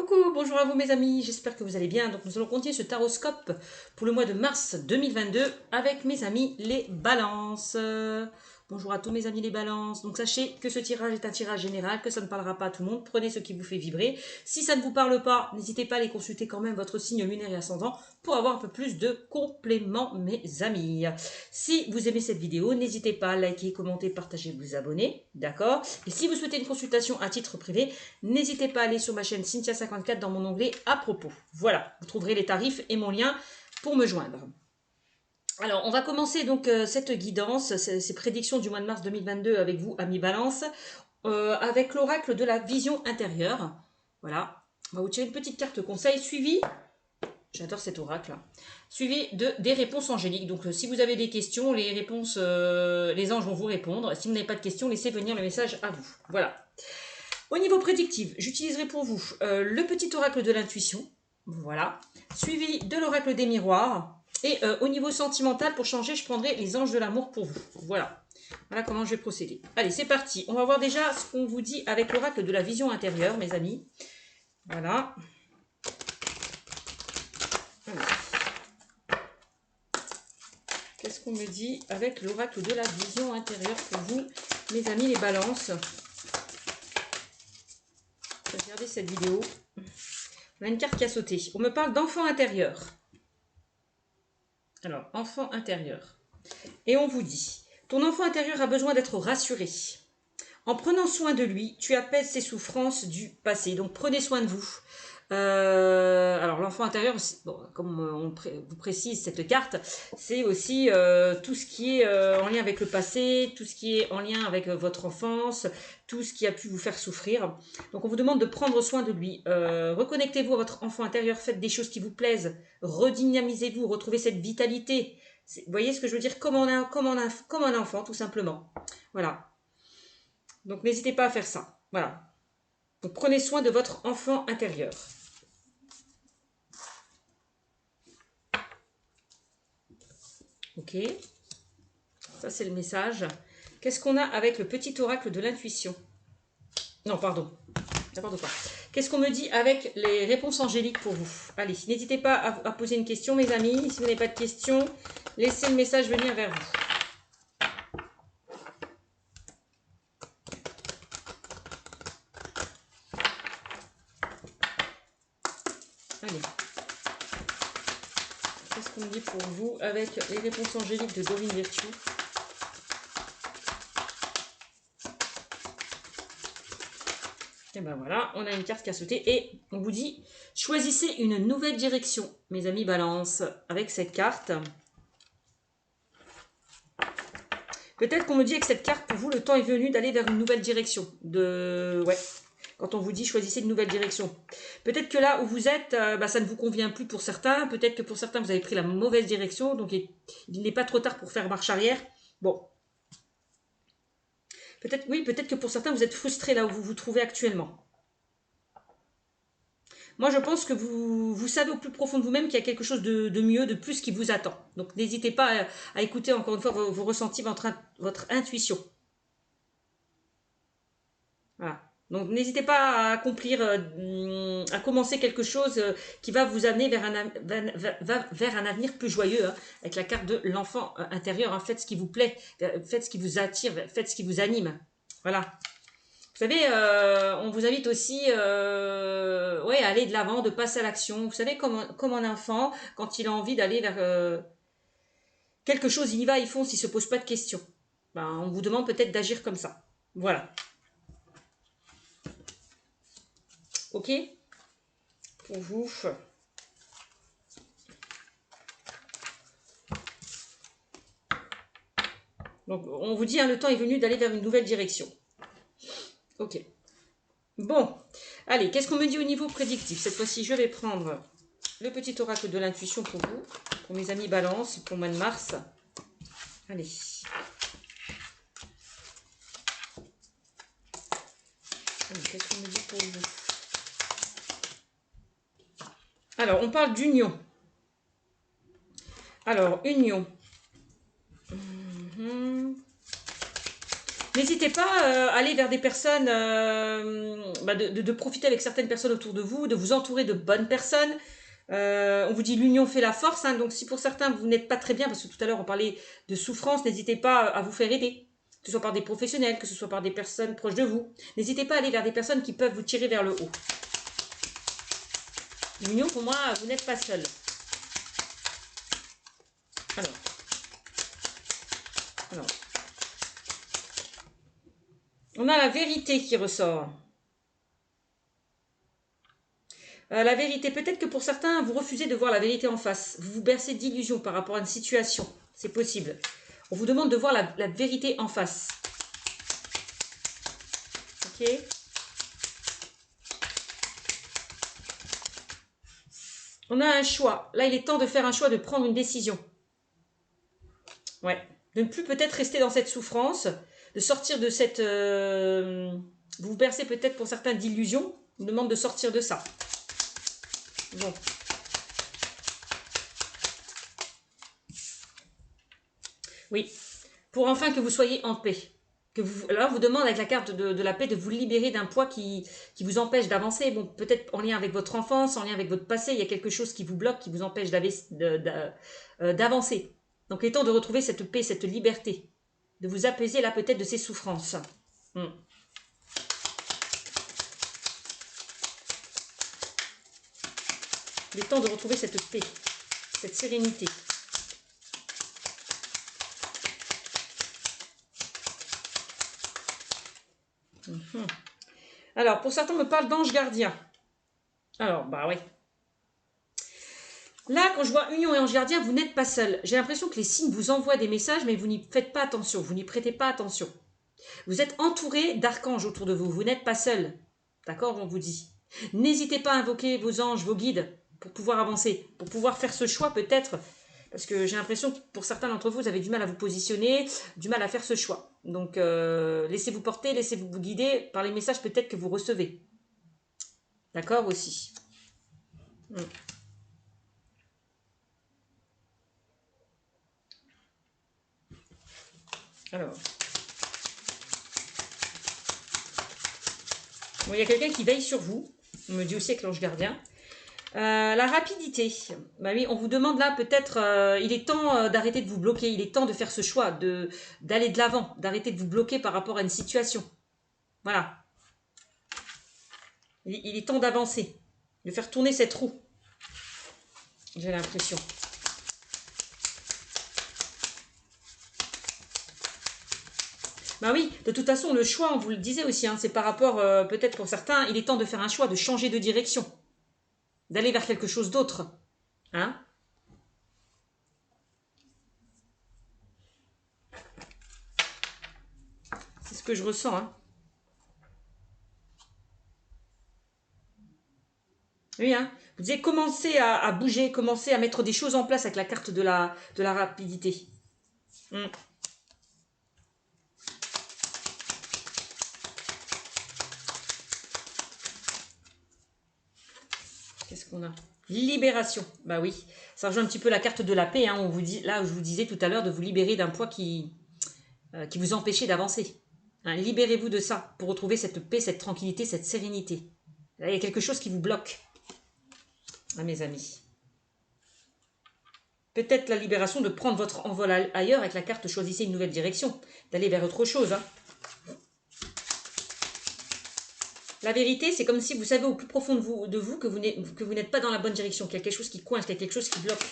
Coucou, bonjour à vous mes amis, j'espère que vous allez bien. Donc nous allons continuer ce taroscope pour le mois de mars 2022 avec mes amis les balances. Bonjour à tous mes amis les balances. Donc sachez que ce tirage est un tirage général, que ça ne parlera pas à tout le monde. Prenez ce qui vous fait vibrer. Si ça ne vous parle pas, n'hésitez pas à aller consulter quand même votre signe lunaire et ascendant pour avoir un peu plus de compléments mes amis. Si vous aimez cette vidéo, n'hésitez pas à liker, commenter, partager, vous abonner. D'accord? Et si vous souhaitez une consultation à titre privé, n'hésitez pas à aller sur ma chaîne Cynthia54 dans mon onglet à propos. Voilà, vous trouverez les tarifs et mon lien pour me joindre. Alors, on va commencer donc cette guidance, ces prédictions du mois de mars 2022 avec vous, amis Balance, avec l'oracle de la vision intérieure. Voilà, on va vous tirer une petite carte conseil suivie, j'adore cet oracle, suivi des réponses angéliques. Donc, si vous avez des questions, les réponses, les anges vont vous répondre. Si vous n'avez pas de questions, laissez venir le message à vous. Voilà. Au niveau prédictif, j'utiliserai pour vous le petit oracle de l'intuition, voilà, suivi de l'oracle des miroirs. Et au niveau sentimental, pour changer, je prendrai les anges de l'amour pour vous. Voilà. Voilà comment je vais procéder. Allez, c'est parti. On va voir déjà ce qu'on vous dit avec l'oracle de la vision intérieure, mes amis. Voilà. Qu'est-ce qu'on me dit avec l'oracle de la vision intérieure pour vous, mes amis les balances? Regardez cette vidéo. On a une carte qui a sauté. On me parle d'enfant intérieur. Alors, enfant intérieur. Et on vous dit, ton enfant intérieur a besoin d'être rassuré. En prenant soin de lui, tu apaises ses souffrances du passé. Donc, prenez soin de vous. Alors, l'enfant intérieur, bon, comme on vous précise cette carte, c'est aussi tout ce qui est en lien avec le passé, tout ce qui est en lien avec votre enfance, tout ce qui a pu vous faire souffrir. Donc, on vous demande de prendre soin de lui. Reconnectez-vous à votre enfant intérieur, faites des choses qui vous plaisent, redynamisez-vous, retrouvez cette vitalité. Vous voyez ce que je veux dire, comme un enfant, tout simplement. Voilà. Donc, n'hésitez pas à faire ça. Voilà. Donc, prenez soin de votre enfant intérieur. Ok. Ça, c'est le message. Qu'est-ce qu'on a avec le petit oracle de l'intuition? Non, pardon. N'importe quoi. Qu'est-ce qu'on me dit avec les réponses angéliques pour vous? Allez, n'hésitez pas à poser une question, mes amis. Si vous n'avez pas de questions, laissez le message venir vers vous. Allez. Qu'est-ce qu'on dit pour vous avec les réponses angéliques de Dorine Virtue? Et ben voilà, on a une carte qui a sauté et on vous dit, choisissez une nouvelle direction, mes amis Balance, avec cette carte. Peut-être qu'on me dit avec cette carte, pour vous, le temps est venu d'aller vers une nouvelle direction. Ouais, quand on vous dit choisissez une nouvelle direction. Peut-être que là où vous êtes, ça ne vous convient plus pour certains. Peut-être que pour certains, vous avez pris la mauvaise direction. Donc, il n'est pas trop tard pour faire marche arrière. Bon. Peut-être, oui, peut-être que pour certains, vous êtes frustrés là où vous vous trouvez actuellement. Moi, je pense que vous savez au plus profond de vous-même qu'il y a quelque chose de mieux, de plus qui vous attend. Donc, n'hésitez pas à écouter encore une fois vos ressentis, votre intuition. Voilà. Donc, n'hésitez pas à accomplir, à commencer quelque chose qui va vous amener vers un avenir plus joyeux, hein, avec la carte de l'enfant intérieur. Hein. Faites ce qui vous plaît, faites ce qui vous attire, faites ce qui vous anime. Voilà. Vous savez, on vous invite aussi à aller de l'avant, de passer à l'action. Vous savez, comme un enfant, quand il a envie d'aller vers quelque chose, il y va, il fonce, il ne se pose pas de questions. Ben, on vous demande peut-être d'agir comme ça. Voilà. Ok? Pour vous. Donc, on vous dit, hein, le temps est venu d'aller vers une nouvelle direction. Ok. Bon. Allez, qu'est-ce qu'on me dit au niveau prédictif? Cette fois-ci, je vais prendre le petit oracle de l'intuition pour vous, pour mes amis Balance, pour le mois de mars. Allez. Qu'est-ce qu'on me dit pour vous? Alors, on parle d'union. Alors, union. N'hésitez pas à aller vers des personnes, de profiter avec certaines personnes autour de vous, de vous entourer de bonnes personnes. On vous dit l'union fait la force, hein, donc si pour certains vous n'êtes pas très bien, parce que tout à l'heure on parlait de souffrance, n'hésitez pas à vous faire aider, que ce soit par des professionnels, que ce soit par des personnes proches de vous. N'hésitez pas à aller vers des personnes qui peuvent vous tirer vers le haut. L'union, pour moi, vous n'êtes pas seul. Alors, on a la vérité qui ressort. La vérité, peut-être que pour certains, vous refusez de voir la vérité en face. Vous vous bercez d'illusions par rapport à une situation. C'est possible. On vous demande de voir la vérité en face. Ok? On a un choix. Là, il est temps de faire un choix, de prendre une décision. Ouais. De ne plus peut-être rester dans cette souffrance, de sortir de cette... vous vous bercez peut-être pour certains d'illusions. On vous demande de sortir de ça. Bon. Oui. Pour enfin que vous soyez en paix. Alors, on vous demande avec la carte de la paix de vous libérer d'un poids qui vous empêche d'avancer. Bon, peut-être en lien avec votre enfance, en lien avec votre passé, il y a quelque chose qui vous bloque, qui vous empêche d'avancer. Donc, il est temps de retrouver cette paix, cette liberté. De vous apaiser là peut-être de ces souffrances. Il est temps de retrouver cette paix, cette sérénité. Alors, pour certains, on me parle d'ange gardien. Alors, bah oui. Là, quand je vois union et ange gardien, vous n'êtes pas seul. J'ai l'impression que les signes vous envoient des messages, mais vous n'y faites pas attention, vous n'y prêtez pas attention. Vous êtes entouré d'archanges autour de vous, vous n'êtes pas seul. D'accord, on vous dit. N'hésitez pas à invoquer vos anges, vos guides, pour pouvoir avancer, pour pouvoir faire ce choix peut-être, parce que j'ai l'impression que pour certains d'entre vous, vous avez du mal à vous positionner, du mal à faire ce choix. Donc, laissez-vous porter, laissez-vous guider par les messages peut-être que vous recevez. D'accord aussi. Alors. Bon, il y a quelqu'un qui veille sur vous. On me dit aussi avec l'ange gardien. La rapidité. Bah oui, on vous demande là peut-être, il est temps d'arrêter de vous bloquer. Il est temps de faire ce choix, d'aller de l'avant, d'arrêter de vous bloquer par rapport à une situation. Voilà. Il est temps d'avancer, de faire tourner cette roue. J'ai l'impression. Bah oui, de toute façon, le choix, on vous le disait aussi, hein, c'est par rapport, peut-être pour certains, il est temps de faire un choix, de changer de direction. D'aller vers quelque chose d'autre. Hein? C'est ce que je ressens. Hein? Oui, hein? Vous devez commencer à bouger, commencer à mettre des choses en place avec la carte de la rapidité. Qu'est-ce qu'on a? Libération. Bah oui, ça rejoint un petit peu la carte de la paix. Hein. On vous dit, là, je vous disais tout à l'heure de vous libérer d'un poids qui vous empêchait d'avancer. Hein, libérez-vous de ça pour retrouver cette paix, cette tranquillité, cette sérénité. Là, il y a quelque chose qui vous bloque. Ah, mes amis. Peut-être la libération de prendre votre envol ailleurs avec la carte choisissez une nouvelle direction, d'aller vers autre chose. Hein. La vérité, c'est comme si vous savez au plus profond de vous que vous n'êtes pas dans la bonne direction, qu'il y a quelque chose qui coince, qu'il y a quelque chose qui bloque.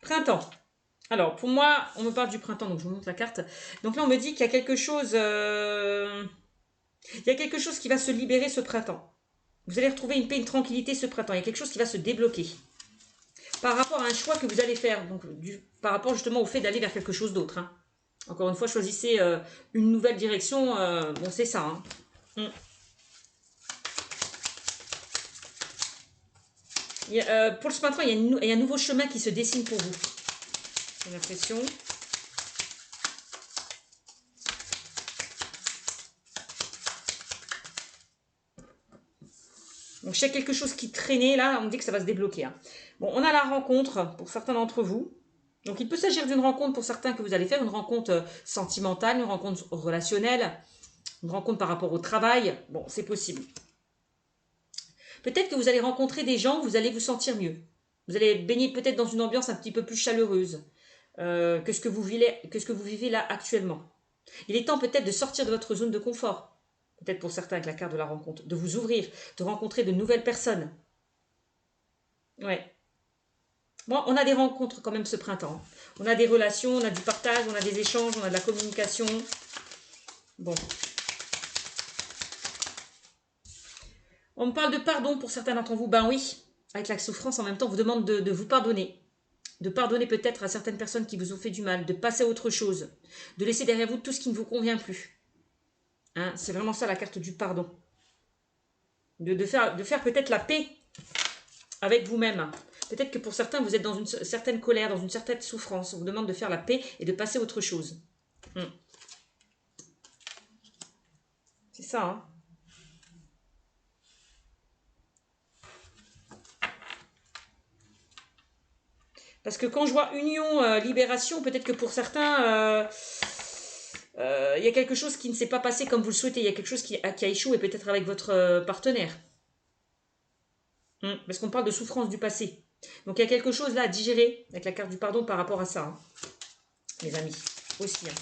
Printemps. Alors, pour moi, on me parle du printemps, donc je vous montre la carte. Donc là, on me dit qu'il y a quelque chose... il y a quelque chose qui va se libérer ce printemps. Vous allez retrouver une paix, une tranquillité ce printemps. Il y a quelque chose qui va se débloquer. Par rapport à un choix que vous allez faire. Donc, par rapport justement au fait d'aller vers quelque chose d'autre. Hein. Encore une fois, choisissez une nouvelle direction. Bon, c'est ça. Hein. Pour ce printemps, il y a un nouveau chemin qui se dessine pour vous. J'ai l'impression. Donc, s'il y a quelque chose qui traînait, là, on dit que ça va se débloquer. Hein. Bon, on a la rencontre pour certains d'entre vous. Donc, il peut s'agir d'une rencontre pour certains que vous allez faire, une rencontre sentimentale, une rencontre relationnelle, une rencontre par rapport au travail. Bon, c'est possible. Peut-être que vous allez rencontrer des gens, vous allez vous sentir mieux. Vous allez baigner peut-être dans une ambiance un petit peu plus chaleureuse que ce que vous vivez là actuellement. Il est temps peut-être de sortir de votre zone de confort. Peut-être pour certains avec la carte de la rencontre. De vous ouvrir, de rencontrer de nouvelles personnes. Ouais. Bon, on a des rencontres quand même ce printemps. On a des relations, on a du partage, on a des échanges, on a de la communication. Bon. On me parle de pardon pour certains d'entre vous. Ben oui, avec la souffrance en même temps, on vous demande de vous pardonner. De pardonner peut-être à certaines personnes qui vous ont fait du mal, de passer à autre chose, de laisser derrière vous tout ce qui ne vous convient plus. Hein, c'est vraiment ça la carte du pardon. De faire peut-être la paix avec vous-même. Peut-être que pour certains, vous êtes dans une certaine colère, dans une certaine souffrance. On vous demande de faire la paix et de passer à autre chose. C'est ça, hein. Parce que quand je vois union, libération, peut-être que pour certains, il y a quelque chose qui ne s'est pas passé comme vous le souhaitez. Il y a quelque chose qui a échoué, peut-être avec votre partenaire. Parce qu'on parle de souffrance du passé. Donc il y a quelque chose là à digérer avec la carte du pardon par rapport à ça, hein, les amis, aussi. Hein.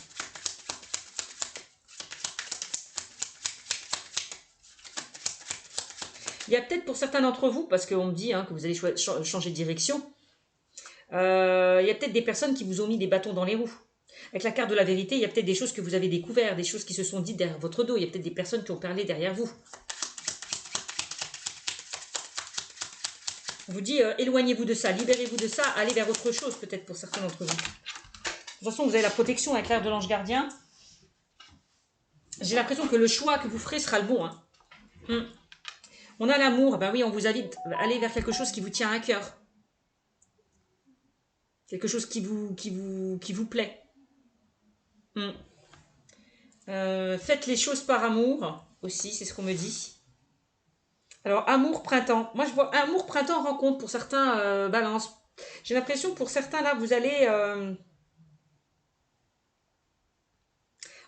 Il y a peut-être pour certains d'entre vous, parce qu'on me dit hein, que vous allez changer de direction, il y a peut-être des personnes qui vous ont mis des bâtons dans les roues. Avec la carte de la vérité, il y a peut-être des choses que vous avez découvertes, des choses qui se sont dites derrière votre dos. Il y a peut-être des personnes qui ont parlé derrière vous. On vous dit, éloignez-vous de ça, libérez-vous de ça, allez vers autre chose peut-être pour certains d'entre vous. De toute façon, vous avez la protection avec l'air de l'ange gardien. J'ai l'impression que le choix que vous ferez sera le bon. Hein. On a l'amour, ben oui, on vous invite à aller vers quelque chose qui vous tient à cœur. Quelque chose qui vous plaît. Faites les choses par amour aussi, c'est ce qu'on me dit. Alors, amour, printemps. Moi, je vois amour, printemps, rencontre pour certains balance. J'ai l'impression pour certains, là, vous allez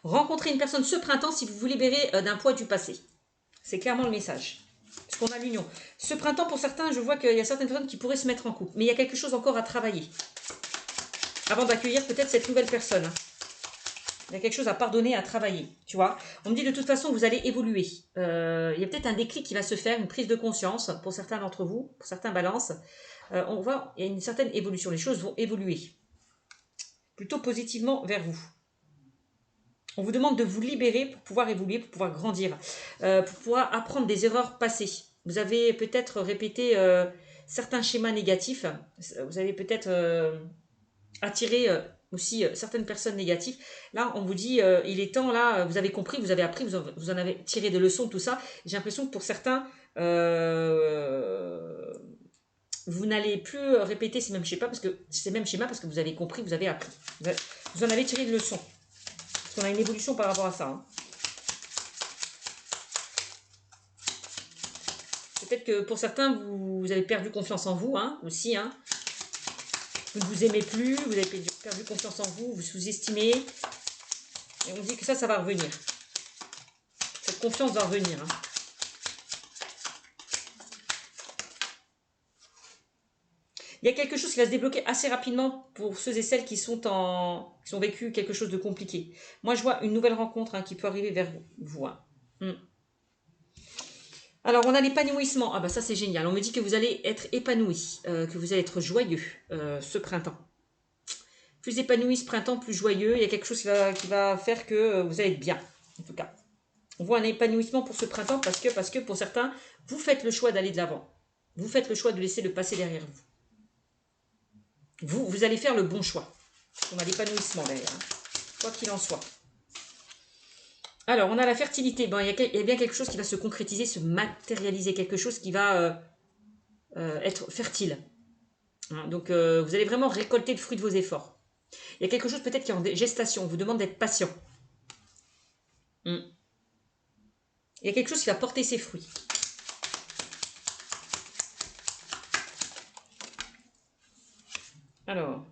rencontrer une personne ce printemps si vous vous libérez d'un poids du passé. C'est clairement le message. Parce qu'on a l'union. Ce printemps, pour certains, je vois qu'il y a certaines personnes qui pourraient se mettre en couple. Mais il y a quelque chose encore à travailler. Avant d'accueillir peut-être cette nouvelle personne. Il y a quelque chose à pardonner, à travailler. Tu vois. On me dit de toute façon, vous allez évoluer. Il y a peut-être un déclic qui va se faire, une prise de conscience pour certains d'entre vous, pour certains balances. On voit il y a une certaine évolution. Les choses vont évoluer. Plutôt positivement vers vous. On vous demande de vous libérer pour pouvoir évoluer, pour pouvoir grandir, pour pouvoir apprendre des erreurs passées. Vous avez peut-être répété certains schémas négatifs. Vous avez peut-être attiré aussi certaines personnes négatives. Là, on vous dit, il est temps, là, vous avez compris, vous avez appris, vous en avez tiré des leçons, tout ça. J'ai l'impression que pour certains, vous n'allez plus répéter ces mêmes schémas parce que vous avez compris, vous avez appris. Vous en avez tiré des leçons. Parce qu'on a une évolution par rapport à ça. Hein. Peut-être que pour certains, vous avez perdu confiance en vous hein, aussi. Hein. Vous ne vous aimez plus, vous avez perdu confiance en vous, vous sous-estimez. Et on dit que ça va revenir. Cette confiance va revenir. Hein. Il y a quelque chose qui va se débloquer assez rapidement pour ceux et celles qui ont vécu quelque chose de compliqué. Moi, je vois une nouvelle rencontre hein, qui peut arriver vers vous. Hein. Alors, on a l'épanouissement. Ah bah ça, c'est génial. On me dit que vous allez être épanoui, que vous allez être joyeux ce printemps. Plus épanoui ce printemps, plus joyeux. Il y a quelque chose qui va faire que vous allez être bien, en tout cas. On voit un épanouissement pour ce printemps parce que pour certains, vous faites le choix d'aller de l'avant. Vous faites le choix de laisser le passé derrière vous. Vous allez faire le bon choix. On a l'épanouissement derrière. Hein. Quoi qu'il en soit. Alors, on a la fertilité. Bon, il y a bien quelque chose qui va se concrétiser, se matérialiser. Quelque chose qui va être fertile. Hein, donc, vous allez vraiment récolter le fruit de vos efforts. Il y a quelque chose peut-être qui est en gestation. On vous demande d'être patient. Il y a quelque chose qui va porter ses fruits. Alors,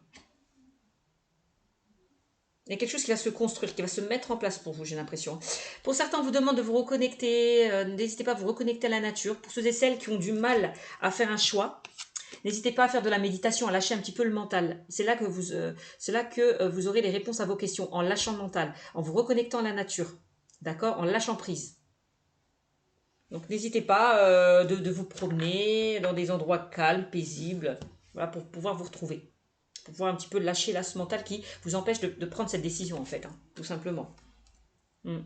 Il y a quelque chose qui va se construire, qui va se mettre en place pour vous, j'ai l'impression. Pour certains, on vous demande de vous reconnecter. N'hésitez pas à vous reconnecter à la nature. Pour ceux et celles qui ont du mal à faire un choix, n'hésitez pas à faire de la méditation, à lâcher un petit peu le mental. C'est là que vous aurez les réponses à vos questions, en lâchant le mental, en vous reconnectant à la nature. D'accord? En lâchant prise. Donc n'hésitez pas de vous promener dans des endroits calmes, paisibles, voilà, pour pouvoir vous retrouver. Pour pouvoir un petit peu lâcher là ce mental qui vous empêche de prendre cette décision en fait, hein, tout simplement. Mm.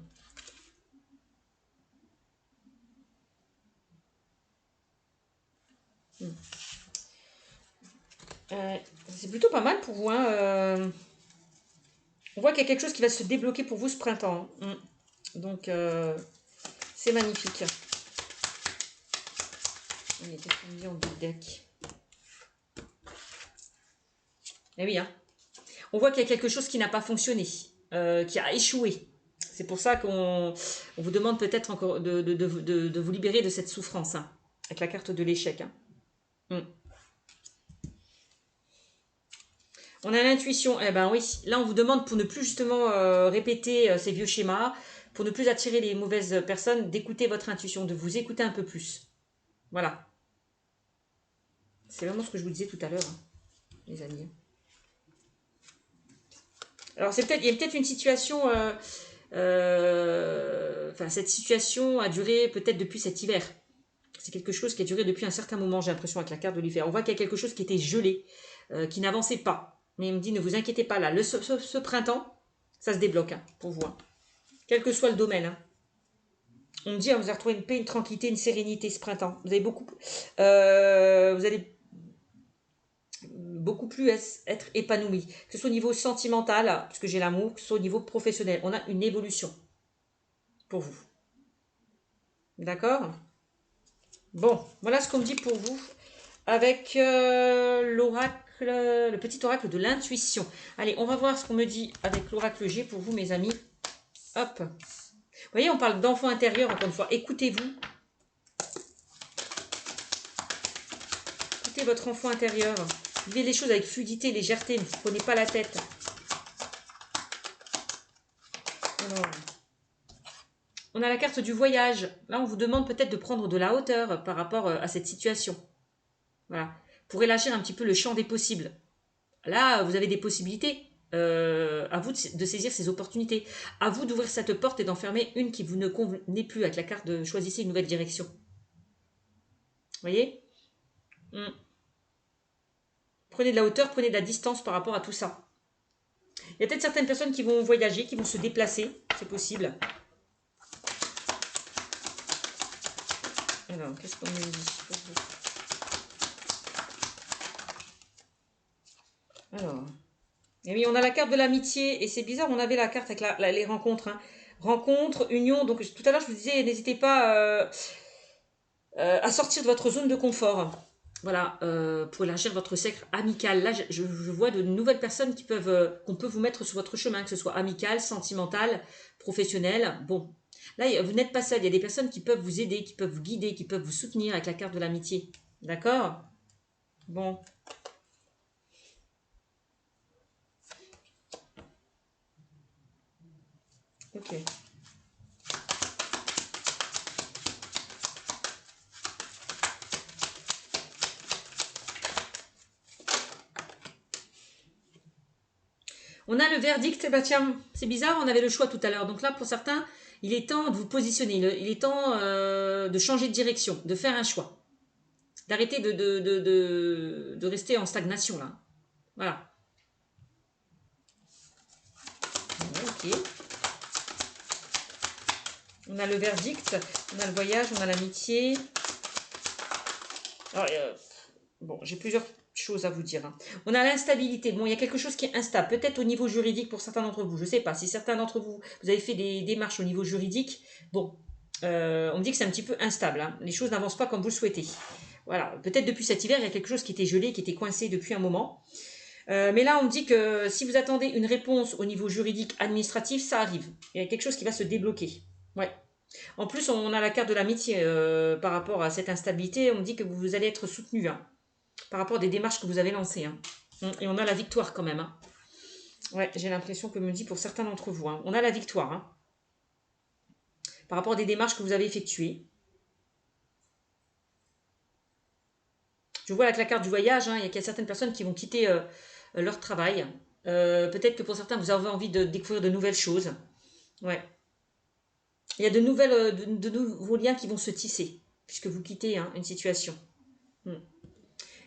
Mm. C'est plutôt pas mal pour vous. Hein, on voit qu'il y a quelque chose qui va se débloquer pour vous ce printemps. Hein. Donc c'est magnifique. Il était mis en big deck. Eh oui, hein. On voit qu'il y a quelque chose qui n'a pas fonctionné, qui a échoué. C'est pour ça qu'on vous demande peut-être encore de vous libérer de cette souffrance, hein, avec la carte de l'échec. Hein. Mm. On a l'intuition, eh ben oui, là on vous demande pour ne plus justement répéter ces vieux schémas, pour ne plus attirer les mauvaises personnes, d'écouter votre intuition, de vous écouter un peu plus. Voilà. C'est vraiment ce que je vous disais tout à l'heure, hein, les amis. Alors il y a peut-être une situation, cette situation a duré peut-être depuis cet hiver. C'est quelque chose qui a duré depuis un certain moment, j'ai l'impression, avec la carte de l'hiver. On voit qu'il y a quelque chose qui était gelé, qui n'avançait pas. Mais il me dit, ne vous inquiétez pas, là, ce printemps, ça se débloque, hein, pour vous. Hein. Quel que soit le domaine. Hein. On me dit, hein, vous allez retrouver une paix, une tranquillité, une sérénité ce printemps. Vous allez beaucoup plus être épanoui. Que ce soit au niveau sentimental, parce que j'ai l'amour, que ce soit au niveau professionnel. On a une évolution pour vous. D'accord ? Bon, voilà ce qu'on me dit pour vous avec l'oracle, le petit oracle de l'intuition. Allez, on va voir ce qu'on me dit avec l'oracle G pour vous, mes amis. Hop. Vous voyez, on parle d'enfant intérieur, encore une fois. Écoutez-vous. Écoutez votre enfant intérieur. Vivez les choses avec fluidité, légèreté. Ne vous prenez pas la tête. Alors, on a la carte du voyage. Là, on vous demande peut-être de prendre de la hauteur par rapport à cette situation. Voilà. Pour élargir un petit peu le champ des possibles. Là, vous avez des possibilités. À vous de saisir ces opportunités. À vous d'ouvrir cette porte et d'en fermer une qui vous ne convenait plus avec la carte de choisissez une nouvelle direction. Vous voyez ? Prenez de la hauteur, prenez de la distance par rapport à tout ça. Il y a peut-être certaines personnes qui vont voyager, qui vont se déplacer. C'est possible. Alors, qu'est-ce qu'on me dit pour vous ? Alors... Et oui, on a la carte de l'amitié, et c'est bizarre, on avait la carte avec les rencontres. Hein. Rencontres, union, donc tout à l'heure je vous disais, n'hésitez pas à sortir de votre zone de confort. Voilà, pour élargir votre cercle amical. Là, je vois de nouvelles personnes qu'on peut vous mettre sur votre chemin, que ce soit amical, sentimental, professionnel. Bon, là, vous n'êtes pas seul, il y a des personnes qui peuvent vous aider, qui peuvent vous guider, qui peuvent vous soutenir avec la carte de l'amitié. D'accord ? Bon. Ok. On a le verdict, bah tiens, c'est bizarre, on avait le choix tout à l'heure. Donc là, pour certains, il est temps de vous positionner, il est temps de changer de direction, de faire un choix. D'arrêter de rester en stagnation là. Voilà. Ok. On a le verdict, on a le voyage, on a l'amitié. Alors, bon, j'ai plusieurs choses à vous dire. Hein. On a l'instabilité. Bon, il y a quelque chose qui est instable. Peut-être au niveau juridique pour certains d'entre vous. Je ne sais pas. Si certains d'entre vous, vous avez fait des démarches au niveau juridique, bon, on me dit que c'est un petit peu instable. Hein. Les choses n'avancent pas comme vous le souhaitez. Voilà. Peut-être depuis cet hiver, il y a quelque chose qui était gelé, qui était coincé depuis un moment. Mais là, on me dit que si vous attendez une réponse au niveau juridique, administratif, ça arrive. Il y a quelque chose qui va se débloquer. Ouais. En plus, on a la carte de l'amitié par rapport à cette instabilité. On me dit que vous allez être soutenu hein, par rapport à des démarches que vous avez lancées. Hein. Et on a la victoire quand même. Hein. Ouais, j'ai l'impression que me dit pour certains d'entre vous, hein. On a la victoire, hein, par rapport à des démarches que vous avez effectuées. Je vois avec la carte du voyage, hein, il y a certaines personnes qui vont quitter leur travail. Peut-être que pour certains, vous avez envie de découvrir de nouvelles choses. Ouais. Il y a de nouveaux liens qui vont se tisser, puisque vous quittez, hein, une situation. Hmm.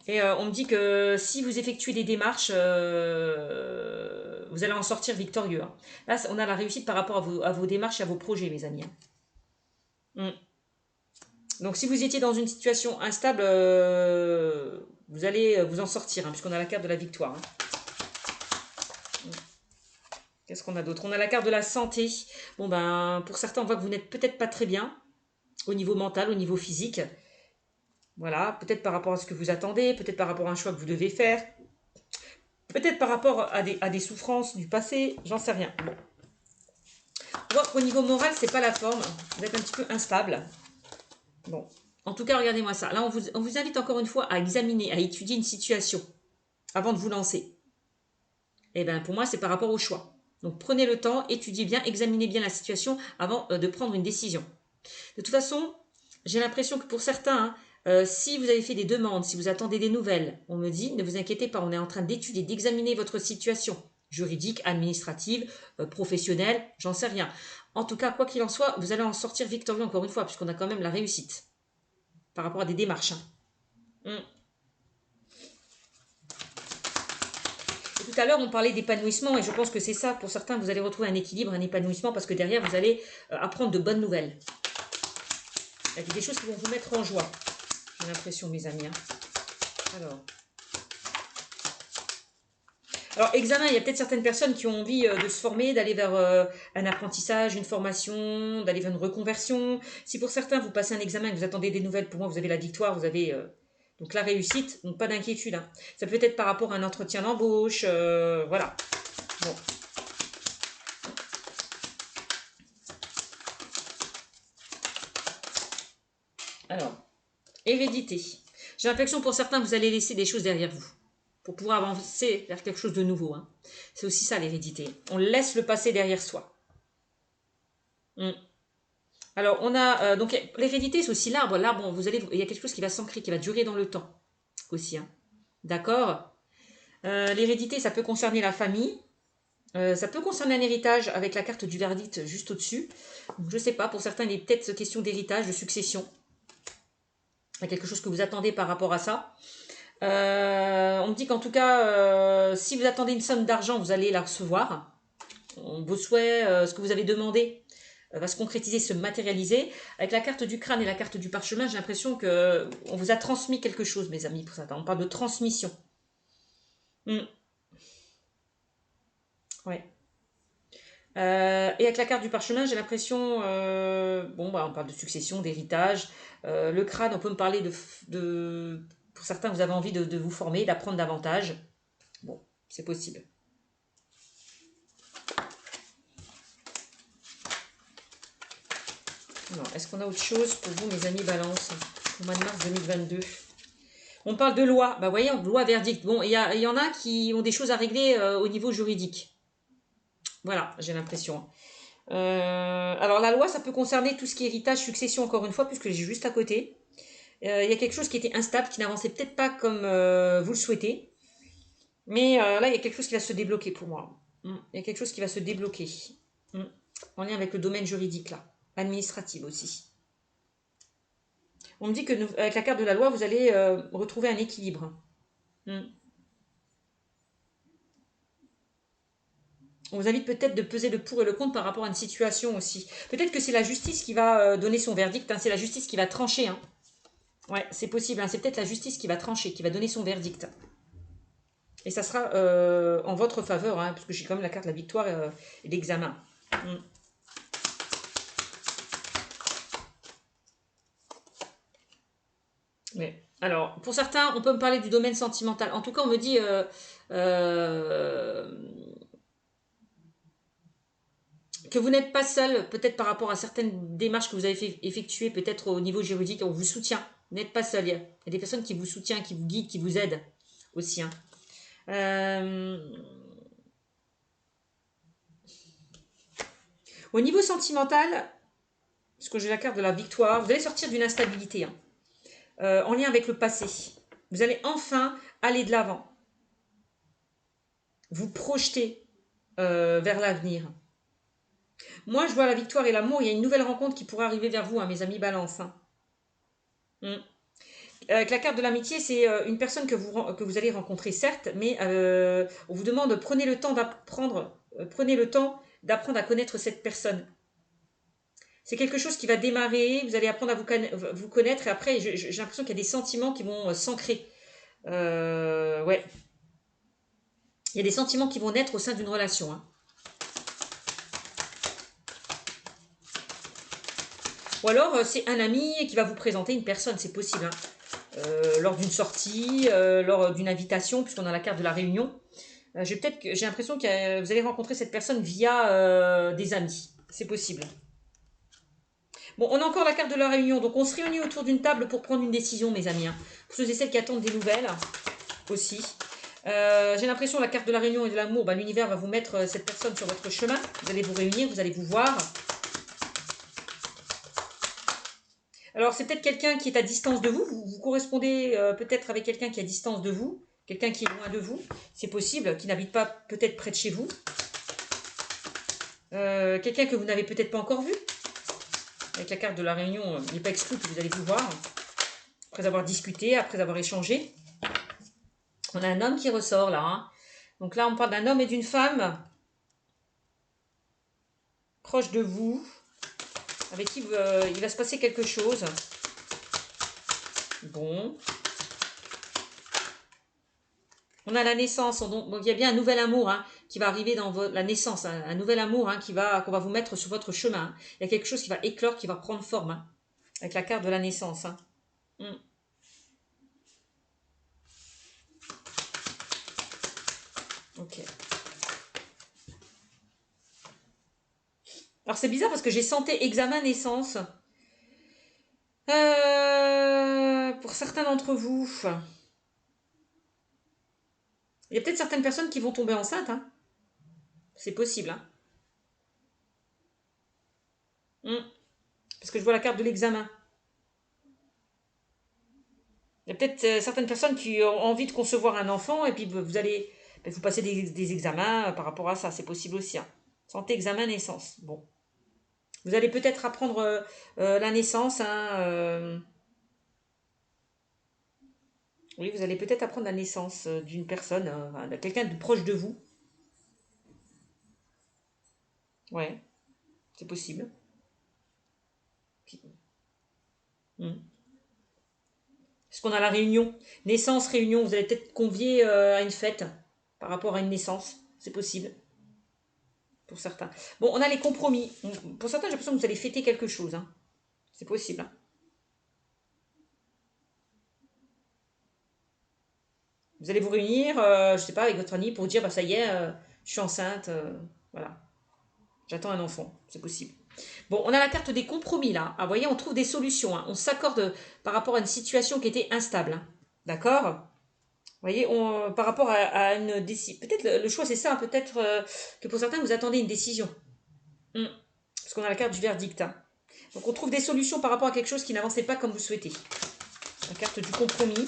Et on me dit que si vous effectuez des démarches, vous allez en sortir victorieux, hein. Là, on a la réussite par rapport à vos démarches et à vos projets, mes amis, hein. Hmm. Donc, si vous étiez dans une situation instable, vous allez vous en sortir, hein, puisqu'on a la carte de la victoire, hein. Qu'est-ce qu'on a d'autre? On a la carte de la santé. Bon, ben, pour certains, on voit que vous n'êtes peut-être pas très bien au niveau mental, au niveau physique. Voilà, peut-être par rapport à ce que vous attendez, peut-être par rapport à un choix que vous devez faire, peut-être par rapport à des souffrances du passé, j'en sais rien. On voit qu'au niveau moral, c'est pas la forme. Vous êtes un petit peu instable. Bon, en tout cas, regardez-moi ça. Là, on vous invite encore une fois à examiner, à étudier une situation avant de vous lancer. Et bien, pour moi, c'est par rapport au choix. Donc, prenez le temps, étudiez bien, examinez bien la situation avant de prendre une décision. De toute façon, j'ai l'impression que pour certains, hein, si vous avez fait des demandes, si vous attendez des nouvelles, on me dit, ne vous inquiétez pas, on est en train d'étudier, d'examiner votre situation juridique, administrative, professionnelle, j'en sais rien. En tout cas, quoi qu'il en soit, vous allez en sortir victorieux encore une fois, puisqu'on a quand même la réussite par rapport à des démarches, hein. Et tout à l'heure, on parlait d'épanouissement, et je pense que c'est ça. Pour certains, vous allez retrouver un équilibre, un épanouissement, parce que derrière, vous allez apprendre de bonnes nouvelles. Il y a des choses qui vont vous mettre en joie. J'ai l'impression, mes amis, hein. Alors, examen, il y a peut-être certaines personnes qui ont envie de se former, d'aller vers un apprentissage, une formation, d'aller vers une reconversion. Si pour certains, vous passez un examen et que vous attendez des nouvelles, pour moi, vous avez la victoire, vous avez donc la réussite, donc pas d'inquiétude, hein. Ça peut être par rapport à un entretien d'embauche, voilà. Bon. Alors, hérédité. J'ai l'impression pour certains, vous allez laisser des choses derrière vous pour pouvoir avancer vers quelque chose de nouveau, hein. C'est aussi ça l'hérédité. On laisse le passé derrière soi. Alors, on a donc l'hérédité, c'est aussi l'arbre. L'arbre, il y a quelque chose qui va s'ancrer, qui va durer dans le temps aussi, hein. D'accord. L'hérédité, ça peut concerner la famille. Ça peut concerner un héritage avec la carte du verdict juste au-dessus. Donc, je ne sais pas, pour certains, il est peut-être question d'héritage, de succession. Il y a quelque chose que vous attendez par rapport à ça. On me dit qu'en tout cas, si vous attendez une somme d'argent, vous allez la recevoir. Vos souhaits, ce que vous avez demandé, va se concrétiser, se matérialiser. Avec la carte du crâne et la carte du parchemin, j'ai l'impression qu'on vous a transmis quelque chose, mes amis, pour ça. On parle de transmission. Ouais. Et avec la carte du parchemin, j'ai l'impression, bon, bah, on parle de succession, d'héritage. Le crâne, on peut me parler pour certains, vous avez envie de vous former, d'apprendre davantage. Bon, c'est possible. Alors, est-ce qu'on a autre chose pour vous, mes amis Balance, au mois de mars 2022? On parle de loi. Bah, voyez, loi verdict. Bon, il y en a qui ont des choses à régler au niveau juridique. Voilà, j'ai l'impression. Alors, la loi, ça peut concerner tout ce qui est héritage, succession, encore une fois, puisque j'ai juste à côté. Il y a quelque chose qui était instable, qui n'avançait peut-être pas comme vous le souhaitez. Mais là, il y a quelque chose qui va se débloquer pour moi. Il y a quelque chose qui va se débloquer. En lien avec le domaine juridique, là. Administratif aussi. On me dit que avec la carte de la loi, vous allez retrouver un équilibre. On vous invite peut-être de peser le pour et le contre par rapport à une situation aussi. Peut-être que c'est la justice qui va donner son verdict, hein. C'est la justice qui va trancher, hein. Ouais, c'est possible, hein. C'est peut-être la justice qui va trancher, qui va donner son verdict. Et ça sera en votre faveur, hein, parce que j'ai quand même la carte de la victoire et l'examen. Mais, alors, pour certains, on peut me parler du domaine sentimental. En tout cas, on me dit que vous n'êtes pas seul, peut-être par rapport à certaines démarches que vous avez effectuées, peut-être au niveau juridique, on vous soutient. Vous n'êtes pas seul. Il y a des personnes qui vous soutiennent, qui vous guident, qui vous aident aussi, hein. Au niveau sentimental, parce que j'ai la carte de la victoire, vous allez sortir d'une instabilité hein, en lien avec le passé. Vous allez enfin aller de l'avant. Vous projeter vers l'avenir. Moi, je vois la victoire et l'amour. Il y a une nouvelle rencontre qui pourrait arriver vers vous, hein, mes amis Balance. Hein. Avec la carte de l'amitié, c'est une personne que vous allez rencontrer, certes, mais on vous demande, prenez le temps d'apprendre à connaître cette personne. C'est quelque chose qui va démarrer, vous allez apprendre à vous connaître, et après, j'ai l'impression qu'il y a des sentiments qui vont s'ancrer. Ouais. Il y a des sentiments qui vont naître au sein d'une relation. Hein. Ou alors, c'est un ami qui va vous présenter une personne, c'est possible. Hein. Lors d'une sortie, lors d'une invitation, puisqu'on a la carte de la réunion. J'ai l'impression que vous allez rencontrer cette personne via des amis. C'est possible. Bon, on a encore la carte de la réunion. Donc, on se réunit autour d'une table pour prendre une décision, mes amis. Hein. Pour ceux et celles qui attendent des nouvelles aussi. J'ai l'impression, la carte de la réunion et de l'amour, bah, l'univers va vous mettre cette personne sur votre chemin. Vous allez vous réunir, vous allez vous voir. Alors, c'est peut-être quelqu'un qui est à distance de vous. Vous correspondez peut-être avec quelqu'un qui est à distance de vous. Quelqu'un qui est loin de vous. C'est possible, qui n'habite pas peut-être près de chez vous. Quelqu'un que vous n'avez peut-être pas encore vu. Avec la carte de la réunion, il n'est pas exclu que vous allez vous voir. Après avoir discuté, après avoir échangé. On a un homme qui ressort là. Hein. Donc là, on parle d'un homme et d'une femme. Proche de vous. Avec qui il va se passer quelque chose. Bon. On a la naissance. Donc il y a bien un nouvel amour hein, qui va arriver dans la naissance. Hein, un nouvel amour hein, qu'on va vous mettre sur votre chemin. Hein. Il y a quelque chose qui va éclore, qui va prendre forme. Hein, avec la carte de la naissance. Hein. Ok. Alors c'est bizarre parce que j'ai senti examen naissance. Pour certains d'entre vous. Il y a peut-être certaines personnes qui vont tomber enceintes. Hein. C'est possible. Hein. Parce que je vois la carte de l'examen. Il y a peut-être certaines personnes qui ont envie de concevoir un enfant et puis vous allez vous passer des examens par rapport à ça. C'est possible aussi. Hein. Santé, examen, naissance. Bon. Vous allez peut-être apprendre la naissance. Hein, oui, vous allez peut-être apprendre la naissance d'une personne, de quelqu'un de proche de vous. Ouais, c'est possible. Parce qu'on a la réunion. Naissance, réunion, vous allez peut-être convier à une fête par rapport à une naissance. C'est possible. Pour certains. Bon, on a les compromis. Pour certains, j'ai l'impression que vous allez fêter quelque chose. Hein. C'est possible. Hein. Vous allez vous réunir, je ne sais pas, avec votre ami pour dire, bah ça y est, je suis enceinte. Voilà. J'attends un enfant. C'est possible. Bon, on a la carte des compromis là. Ah, vous voyez, on trouve des solutions. Hein. On s'accorde par rapport à une situation qui était instable. Hein. D'accord. Vous voyez, par rapport à une décision. Peut-être le choix, c'est ça. Peut-être que pour certains, vous attendez une décision. Parce qu'on a la carte du verdict. Hein. Donc, on trouve des solutions par rapport à quelque chose qui n'avançait pas comme vous souhaitez. La carte du compromis.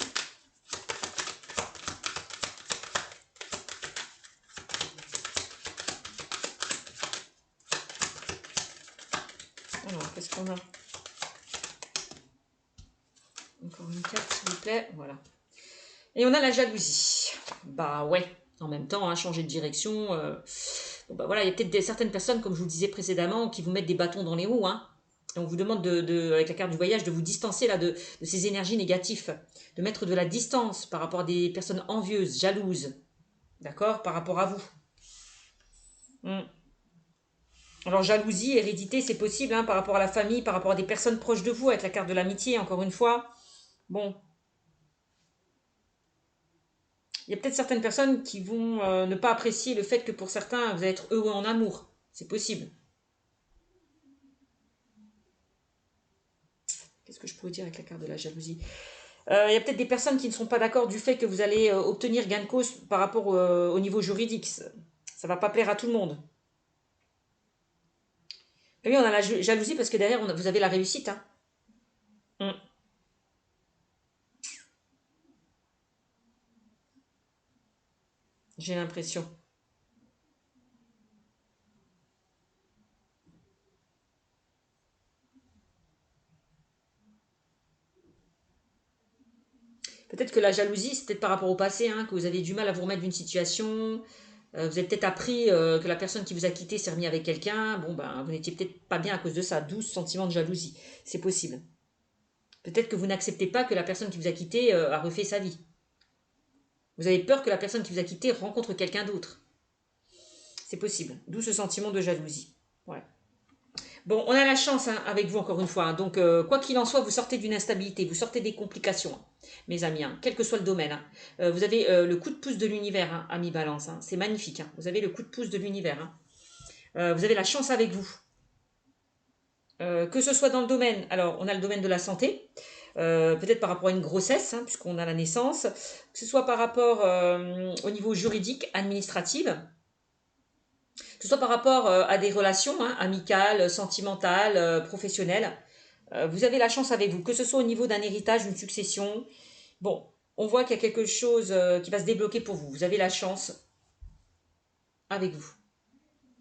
Alors, qu'est-ce qu'on a? Encore une carte, s'il vous plaît. Voilà. Et on a la jalousie. Bah ouais, en même temps, hein, changer de direction. Bon bah voilà, il y a peut-être certaines personnes, comme je vous le disais précédemment, qui vous mettent des bâtons dans les roues. Hein. Et on vous demande, avec la carte du voyage, de vous distancer là, de ces énergies négatives. De mettre de la distance par rapport à des personnes envieuses, jalouses. D'accord? Par rapport à vous. Alors jalousie, hérédité, c'est possible hein, par rapport à la famille, par rapport à des personnes proches de vous, avec la carte de l'amitié, encore une fois. Bon. Il y a peut-être certaines personnes qui vont ne pas apprécier le fait que pour certains, vous allez être heureux en amour. C'est possible. Qu'est-ce que je pourrais dire avec la carte de la jalousie? Il y a peut-être des personnes qui ne sont pas d'accord du fait que vous allez obtenir gain de cause par rapport au niveau juridique. Ça ne va pas plaire à tout le monde. Et oui, on a la jalousie parce que derrière, vous avez la réussite. Hein. Mm. J'ai l'impression. Peut-être que la jalousie, c'est peut-être par rapport au passé, hein, que vous avez du mal à vous remettre d'une situation. Vous avez peut-être appris que la personne qui vous a quitté s'est remis avec quelqu'un. Bon, ben, vous n'étiez peut-être pas bien à cause de ça. D'où ce sentiment de jalousie. C'est possible. Peut-être que vous n'acceptez pas que la personne qui vous a quitté a refait sa vie. Vous avez peur que la personne qui vous a quitté rencontre quelqu'un d'autre. C'est possible. D'où ce sentiment de jalousie. Ouais. Bon, on a la chance hein, avec vous encore une fois. Hein. Donc, quoi qu'il en soit, vous sortez d'une instabilité, vous sortez des complications, hein, mes amis, hein, quel que soit le domaine. Hein. Vous avez le coup de pouce de l'univers, hein, ami Balance. Hein. C'est magnifique. Hein. Vous avez le coup de pouce de l'univers. Hein. Vous avez la chance avec vous. Que ce soit dans le domaine, alors on a le domaine de la santé, peut-être par rapport à une grossesse, hein, puisqu'on a la naissance, que ce soit par rapport au niveau juridique, administratif, que ce soit par rapport à des relations hein, amicales, sentimentales, professionnelles. Vous avez la chance avec vous, que ce soit au niveau d'un héritage, une succession. Bon, on voit qu'il y a quelque chose qui va se débloquer pour vous. Vous avez la chance avec vous.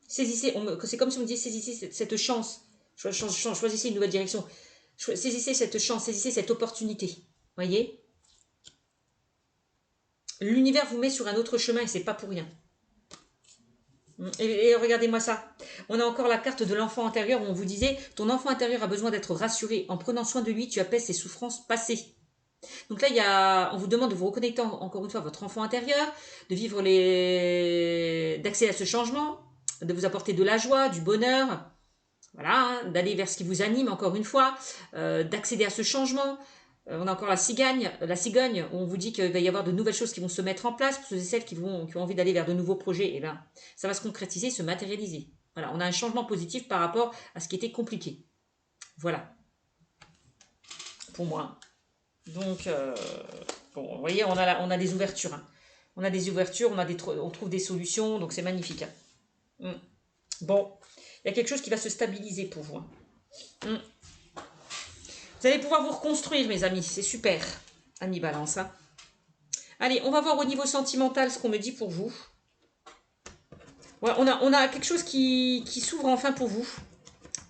Saisissez, c'est comme si on me disait saisissez cette chance. Choisissez une nouvelle direction. Saisissez cette chance, saisissez cette opportunité. Voyez. L'univers vous met sur un autre chemin et c'est pas pour rien. Et regardez-moi ça. On a encore la carte de l'enfant intérieur où on vous disait ton enfant intérieur a besoin d'être rassuré. En prenant soin de lui, tu apaises ses souffrances passées. Donc là, on vous demande de vous reconnecter encore une fois à votre enfant intérieur, de vivre d'accéder à ce changement, de vous apporter de la joie, du bonheur, voilà, hein, d'aller vers ce qui vous anime encore une fois, d'accéder à ce changement. On a encore la cigogne, où on vous dit qu'il va y avoir de nouvelles choses qui vont se mettre en place pour ceux et celles qui ont envie d'aller vers de nouveaux projets. Et là, ça va se concrétiser, se matérialiser. Voilà, on a un changement positif par rapport à ce qui était compliqué. Voilà, pour moi. Donc, bon, vous voyez, on a des ouvertures. Hein. On a des ouvertures, on trouve des solutions, donc c'est magnifique. Hein. Bon, il y a quelque chose qui va se stabiliser pour vous. Hein. Vous allez pouvoir vous reconstruire, mes amis, c'est super. Amis Balance. Hein. Allez, on va voir au niveau sentimental ce qu'on me dit pour vous. Ouais, on a quelque chose qui s'ouvre enfin pour vous,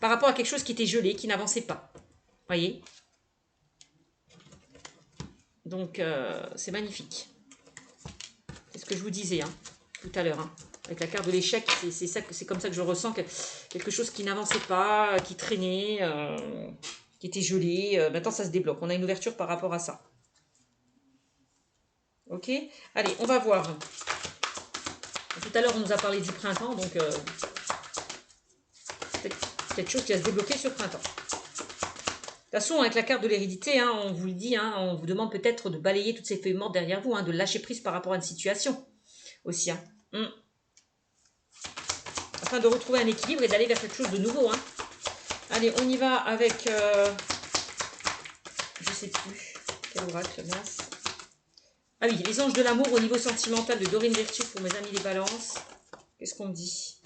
par rapport à quelque chose qui était gelé, qui n'avançait pas. Voyez. Donc, c'est magnifique. C'est ce que je vous disais hein, tout à l'heure. Hein. Avec la carte de l'échec, c'est comme ça que je ressens quelque chose qui n'avançait pas, qui traînait, qui était gelé. Maintenant, ça se débloque. On a une ouverture par rapport à ça. Ok. Allez, on va voir. Tout à l'heure, on nous a parlé du printemps, donc quelque chose qui va se débloquer sur printemps. De toute façon, avec la carte de l'hérédité, hein, on vous le dit, hein, on vous demande peut-être de balayer toutes ces feuilles mortes derrière vous, hein, de lâcher prise par rapport à une situation aussi. Hein. Afin de retrouver un équilibre et d'aller vers quelque chose de nouveau. Hein. Allez, on y va avec... je sais plus. Quel oracle, mince. Ah oui, les anges de l'amour au niveau sentimental de Dorine Virtue pour mes amis les balances. Qu'est-ce qu'on me dit?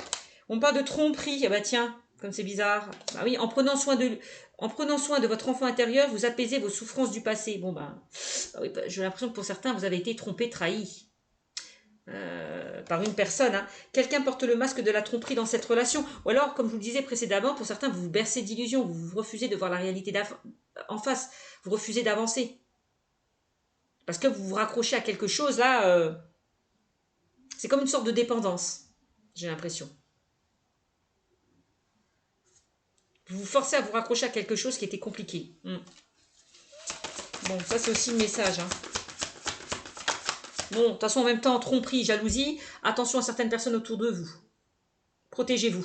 On parle de tromperie. Ah bah tiens, comme c'est bizarre. Bah oui, en prenant soin de votre enfant intérieur, vous apaisez vos souffrances du passé. Bon bah oui, j'ai l'impression que pour certains, vous avez été trompé, trahi. Par une personne. Hein. Quelqu'un porte le masque de la tromperie dans cette relation. Ou alors, comme je vous le disais précédemment, pour certains, vous vous bercez d'illusions, vous refusez de voir la réalité en face, vous refusez d'avancer. Parce que vous vous raccrochez à quelque chose, là, c'est comme une sorte de dépendance, j'ai l'impression. Vous vous forcez à vous raccrocher à quelque chose qui était compliqué. Bon, ça c'est aussi le message. Hein. Bon, de toute façon, en même temps, tromperie, jalousie, attention à certaines personnes autour de vous. Protégez-vous.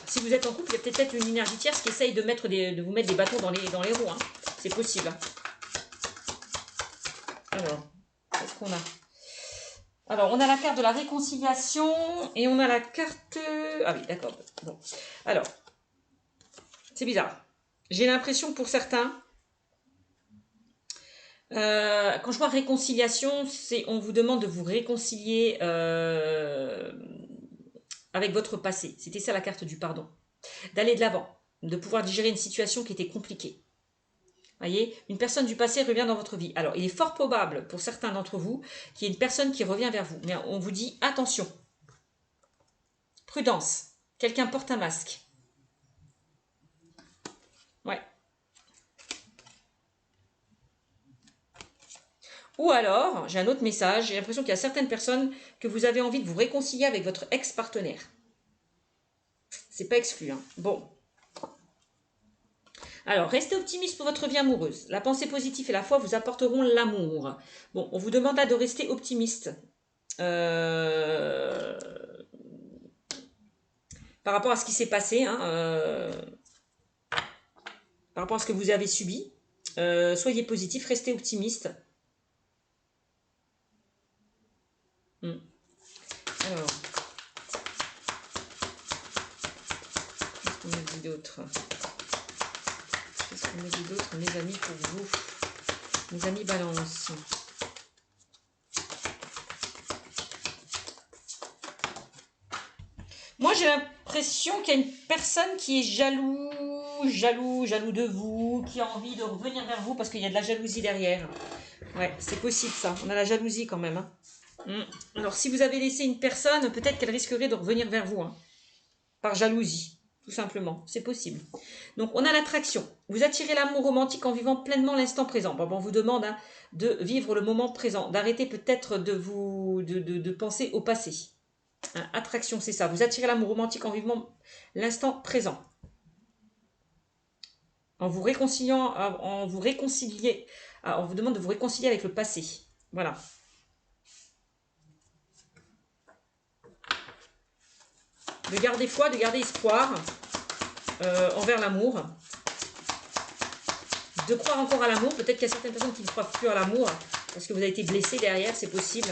Si vous êtes en couple, il y a peut-être une énergie tierce qui essaye de vous mettre des bâtons dans les roues. Hein. C'est possible. Hein. Alors, qu'est-ce qu'on a? Alors, on a la carte de la réconciliation et on a la carte... Ah oui, d'accord. Bon. Alors, c'est bizarre. J'ai l'impression pour certains Quand je vois réconciliation, c'est on vous demande de vous réconcilier avec votre passé. C'était ça la carte du pardon. D'aller de l'avant, de pouvoir digérer une situation qui était compliquée. Voyez, une personne du passé revient dans votre vie. Alors, il est fort probable pour certains d'entre vous qu'il y ait une personne qui revient vers vous. Mais on vous dit attention, prudence. Quelqu'un porte un masque. Ouais. Ou alors, j'ai un autre message, j'ai l'impression qu'il y a certaines personnes que vous avez envie de vous réconcilier avec votre ex-partenaire. C'est pas exclu, hein. Bon. Alors, restez optimiste pour votre vie amoureuse. La pensée positive et la foi vous apporteront l'amour. Bon, on vous demande de rester optimiste. Par rapport à ce qui s'est passé, hein, par rapport à ce que vous avez subi. Soyez positif, restez optimiste. Alors, qu'est-ce qu'on me dit d'autre? Qu'est-ce qu'on me dit d'autre, mes amis, pour vous? Mes amis Balance. Moi, j'ai l'impression qu'il y a une personne qui est jaloux de vous, qui a envie de revenir vers vous parce qu'il y a de la jalousie derrière. Ouais, c'est possible ça. On a la jalousie quand même. Hein. Alors, si vous avez laissé une personne, peut-être qu'elle risquerait de revenir vers vous. Hein, par jalousie, tout simplement. C'est possible. Donc, on a l'attraction. Vous attirez l'amour romantique en vivant pleinement l'instant présent. Bon, on vous demande hein, de vivre le moment présent, d'arrêter peut-être de penser au passé. Hein, attraction, c'est ça. Vous attirez l'amour romantique en vivant l'instant présent. En vous réconciliant, on vous demande de vous réconcilier avec le passé. Voilà. De garder foi, de garder espoir envers l'amour. De croire encore à l'amour. Peut-être qu'il y a certaines personnes qui ne croient plus à l'amour parce que vous avez été blessé derrière, c'est possible.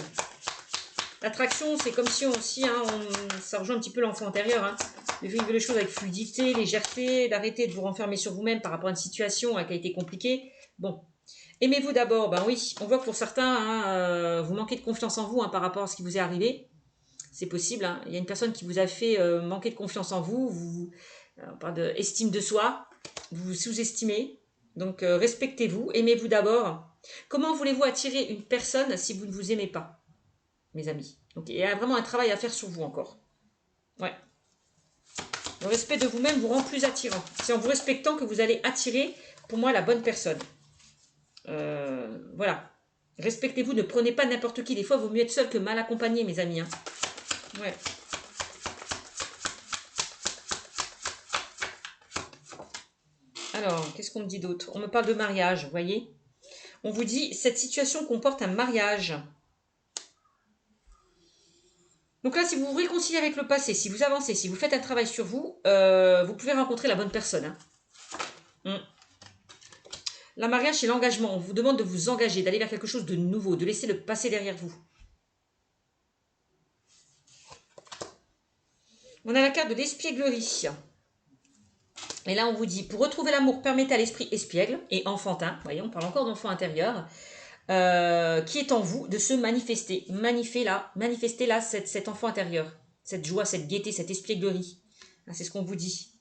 L'attraction, c'est comme si aussi, hein, ça rejoint un petit peu l'enfant intérieur, hein, de vivre les choses avec fluidité, légèreté, d'arrêter de vous renfermer sur vous-même par rapport à une situation qui a été compliquée. Bon, aimez-vous d'abord, ben oui, on voit que pour certains, hein, vous manquez de confiance en vous hein, par rapport à ce qui vous est arrivé. C'est possible, hein. Il y a une personne qui vous a fait manquer de confiance en vous, on parle d'estime de soi, vous vous sous-estimez, donc respectez-vous, aimez-vous d'abord. Comment voulez-vous attirer une personne si vous ne vous aimez pas, mes amis? Donc il y a vraiment un travail à faire sur vous encore. Ouais. Le respect de vous-même vous rend plus attirant. C'est en vous respectant que vous allez attirer, pour moi, la bonne personne. Voilà. Respectez-vous, ne prenez pas n'importe qui. Des fois, il vaut mieux être seul que mal accompagné, mes amis. Hein. Ouais. Alors, qu'est-ce qu'on me dit d'autre? On me parle de mariage, vous voyez? On vous dit, cette situation comporte un mariage. Donc là, si vous vous réconciliez avec le passé, si vous avancez, si vous faites un travail sur vous, vous pouvez rencontrer la bonne personne. Hein. La mariage, c'est l'engagement. On vous demande de vous engager, d'aller vers quelque chose de nouveau, de laisser le passé derrière vous. On a la carte de l'espièglerie. Et là, on vous dit, pour retrouver l'amour, permettez à l'esprit espiègle et enfantin, vous voyez, on parle encore d'enfant intérieur, qui est en vous, de se manifester. Manifestez là cet enfant intérieur, cette joie, cette gaieté, cette espièglerie. C'est ce qu'on vous dit.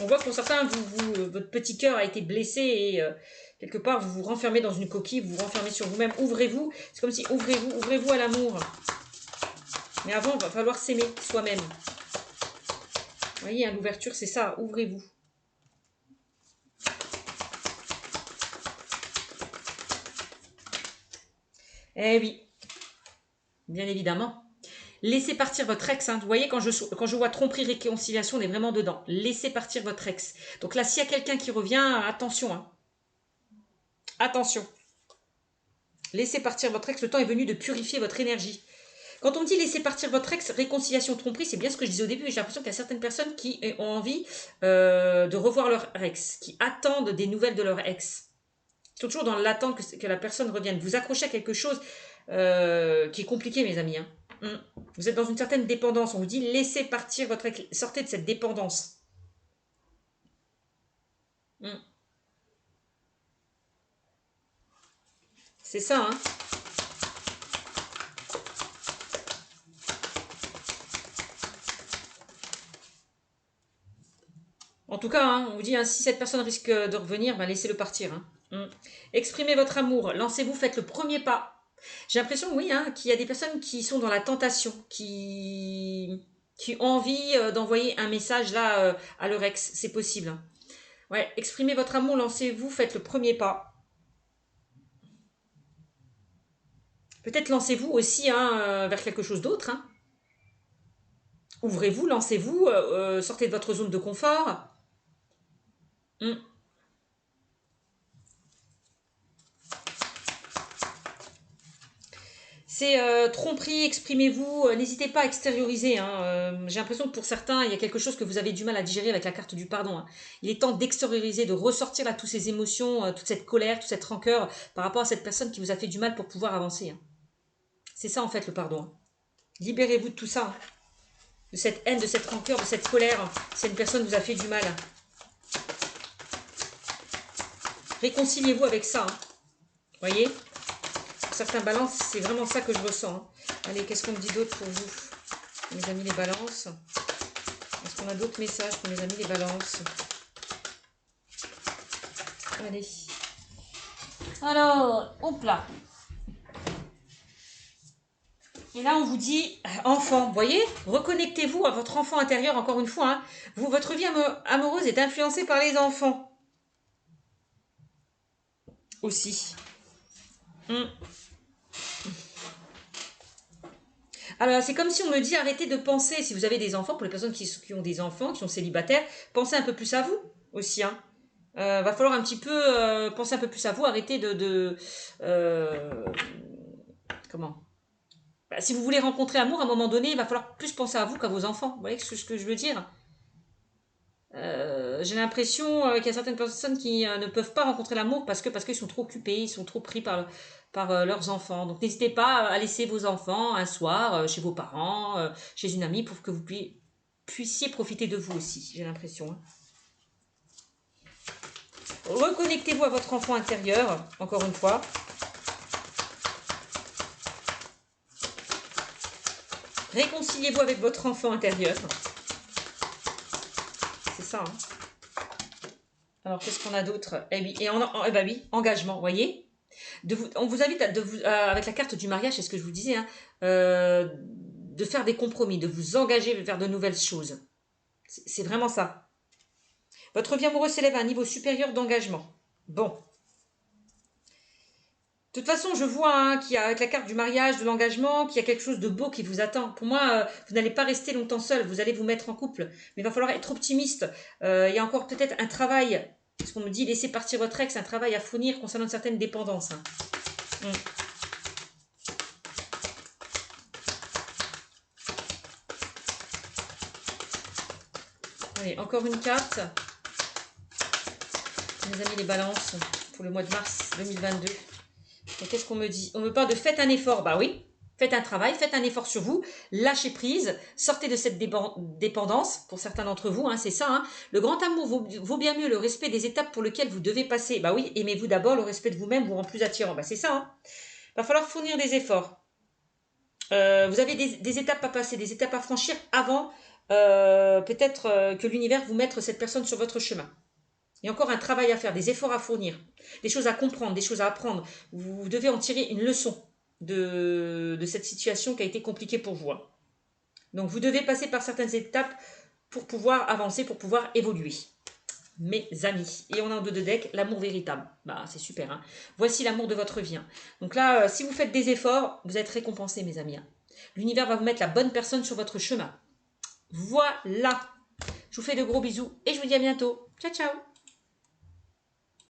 On voit que pour certains, votre petit cœur a été blessé et quelque part, vous vous renfermez dans une coquille, vous vous renfermez sur vous-même. Ouvrez-vous, c'est comme si ouvrez-vous à l'amour. Mais avant, il va falloir s'aimer soi-même. Vous voyez, hein, l'ouverture, c'est ça, ouvrez-vous. Eh oui, bien évidemment. Laissez partir votre ex. Hein. Vous voyez, quand je vois tromperie, réconciliation, on est vraiment dedans. Laissez partir votre ex. Donc là, s'il y a quelqu'un qui revient, attention. Hein. Attention. Laissez partir votre ex. Le temps est venu de purifier votre énergie. Quand on dit laissez partir votre ex, réconciliation, tromperie, c'est bien ce que je disais au début. J'ai l'impression qu'il y a certaines personnes qui ont envie de revoir leur ex, qui attendent des nouvelles de leur ex. Ils sont toujours dans l'attente que la personne revienne. Vous accrochez à quelque chose. qui est compliqué, mes amis. Hein. Vous êtes dans une certaine dépendance. On vous dit, laissez partir votre ex, sortez de cette dépendance. C'est ça, hein. En tout cas, hein, on vous dit, hein, si cette personne risque de revenir, ben laissez-le partir. Hein. Exprimez votre amour, lancez-vous, faites le premier pas. J'ai l'impression, oui, hein, qu'il y a des personnes qui sont dans la tentation, qui ont envie d'envoyer un message là à leur ex. C'est possible. Hein. Ouais, exprimez votre amour, lancez-vous, faites le premier pas. Peut-être lancez-vous aussi hein, vers quelque chose d'autre. Hein. Ouvrez-vous, lancez-vous, sortez de votre zone de confort. C'est tromperie, exprimez-vous, n'hésitez pas à extérioriser. Hein, j'ai l'impression que pour certains, il y a quelque chose que vous avez du mal à digérer avec la carte du pardon. Hein. Il est temps d'extérioriser, de ressortir là toutes ces émotions, toute cette colère, toute cette rancœur par rapport à cette personne qui vous a fait du mal pour pouvoir avancer. Hein. C'est ça en fait le pardon. Hein. Libérez-vous de tout ça. Hein. De cette haine, de cette rancœur, de cette colère. Si une personne vous a fait du mal. Réconciliez-vous avec ça. Hein. Voyez ? Certains balances, c'est vraiment ça que je ressens. Hein. Allez, qu'est-ce qu'on me dit d'autre pour vous, mes amis les balances? Est-ce qu'on a d'autres messages pour mes amis les balances? Allez. Alors, hop là. Et là, on vous dit, enfant, vous voyez, reconnectez-vous à votre enfant intérieur, encore une fois. Hein. Votre vie amoureuse est influencée par les enfants. Aussi. Alors, c'est comme si on me dit, arrêtez de penser, si vous avez des enfants, pour les personnes qui ont des enfants, qui sont célibataires, pensez un peu plus à vous aussi. Hein. Va falloir un petit peu penser un peu plus à vous, arrêtez comment si vous voulez rencontrer amour, à un moment donné, il va falloir plus penser à vous qu'à vos enfants. Vous voyez ce que je veux dire? J'ai l'impression qu'il y a certaines personnes qui ne peuvent pas rencontrer l'amour parce qu'ils sont trop occupés, ils sont trop pris par leurs enfants. Donc n'hésitez pas à laisser vos enfants un soir chez vos parents, chez une amie, pour que vous puissiez profiter de vous aussi, j'ai l'impression. Hein. Reconnectez-vous à votre enfant intérieur, encore une fois. Réconciliez-vous avec votre enfant intérieur. C'est ça. Hein. Alors, qu'est-ce qu'on a d'autre? Eh ben oui, engagement, vous voyez? On vous invite, avec la carte du mariage, c'est ce que je vous disais, hein, de faire des compromis, de vous engager vers de nouvelles choses. C'est vraiment ça. Votre vie amoureuse s'élève à un niveau supérieur d'engagement. Bon. De toute façon, je vois hein, qu'il y a avec la carte du mariage, de l'engagement, qu'il y a quelque chose de beau qui vous attend. Pour moi, vous n'allez pas rester longtemps seul, vous allez vous mettre en couple. Mais il va falloir être optimiste. Il y a encore peut-être un travail, parce qu'on me dit laissez partir votre ex, un travail à fournir concernant une certaine dépendance. Hein. Allez, encore une carte. Mes amis les balances, pour le mois de mars 2022. Et qu'est-ce qu'on me dit? On me parle de faites un effort. Bah oui, faites un travail, faites un effort sur vous, lâchez prise, sortez de cette dépendance, pour certains d'entre vous, hein, c'est ça. Hein. Le grand amour vaut bien mieux le respect des étapes pour lesquelles vous devez passer. Bah oui, aimez-vous d'abord, le respect de vous-même vous rend plus attirant. Bah c'est ça. Hein. Va falloir fournir des efforts. Vous avez des étapes à passer, des étapes à franchir avant peut-être que l'univers vous mette cette personne sur votre chemin. Il y a encore un travail à faire, des efforts à fournir, des choses à comprendre, des choses à apprendre. Vous devez en tirer une leçon de cette situation qui a été compliquée pour vous. Hein. Donc vous devez passer par certaines étapes pour pouvoir avancer, pour pouvoir évoluer. Mes amis. Et on a en dos de deck l'amour véritable. Bah c'est super. Hein. Voici l'amour de votre vie. Hein. Donc là, si vous faites des efforts, vous êtes récompensés, mes amis. Hein. L'univers va vous mettre la bonne personne sur votre chemin. Voilà. Je vous fais de gros bisous et je vous dis à bientôt. Ciao, ciao.